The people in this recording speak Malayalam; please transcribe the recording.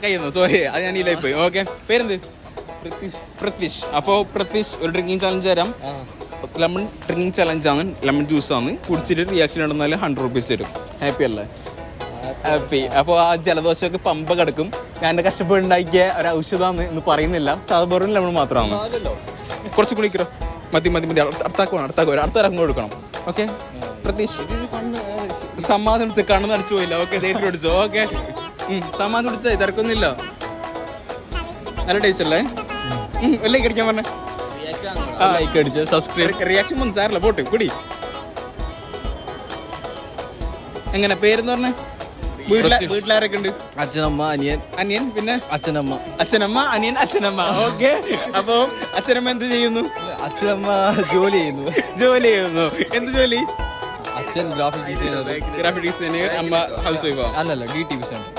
കയ്യുന്നു, സോറി, അത് ഞാൻ ഇതിലായി പോയി. ഓക്കെ, പേരെന്ത്? പ്രത്യഷ്. അപ്പോൾ പ്രത്യഷ് ഒരു ഡ്രിങ്കിങ് ചലഞ്ച് തരാം. ലെമൺ ഡ്രിങ്കിങ് ചലഞ്ചാണ്, ലെമൺ ജ്യൂസാണ്. കുടിച്ചിട്ട് റിയാക്ഷൻ ഉണ്ടെന്നാൽ 100 rupees തരും. ഹാപ്പി അല്ലേ? ഹാപ്പി. അപ്പോൾ ആ ജലദോഷമൊക്കെ പമ്പ കിടക്കും. ഞാൻ എൻ്റെ കഷ്ടപ്പെട്ടുണ്ടാക്കിയ ഒരു ഔഷധമാണ് എന്ന് പറയുന്നില്ല, സാധാരണ ലെമൺ മാത്രമാണ്. കുറച്ച് കുളിക്കറോ, മതി. അടുത്ത അങ്ങ് കൊടുക്കണം. ഓക്കെ പ്രതീക്ഷ സമ്മാനം എടുത്ത് കണ്ണു നടിച്ചു പോയില്ല. ഓക്കെ, ദേഹത്തിൽ പിടിച്ചോ. ഓക്കെ, സമ്മാനം പിടിച്ചാൽ തിരക്കൊന്നുമില്ല. നല്ല ടേസ്റ്റ് അല്ലേ? ലൈക്ക് അടിക്കാൻ പറഞ്ഞ ലൈക്ക് അടിച്ചു, സബ്സ്ക്രൈബ്. റിയാക്ഷൻ ഒന്നും സാരല്ല, പോട്ട് കുടി. എങ്ങനെ പേരെന്ന് പറഞ്ഞേ? വീട്ടിലാരൊക്കെ ഉണ്ട്? അച്ഛനമ്മ, അനിയൻ, പിന്നെ അച്ഛനമ്മ, അനിയൻ, അച്ഛനമ്മ. ഓക്കെ, അപ്പൊ അച്ഛനമ്മ എന്ത് ചെയ്യുന്നു? അച്ഛനമ്മ ജോലി ചെയ്യുന്നു. എന്ത് ജോലി? അച്ഛൻ ഗ്രാഫിക് ഡിസൈനർ, അമ്മ ഹൗസ് വൈഫാ? അല്ലല്ല, DTV സെന്റർ.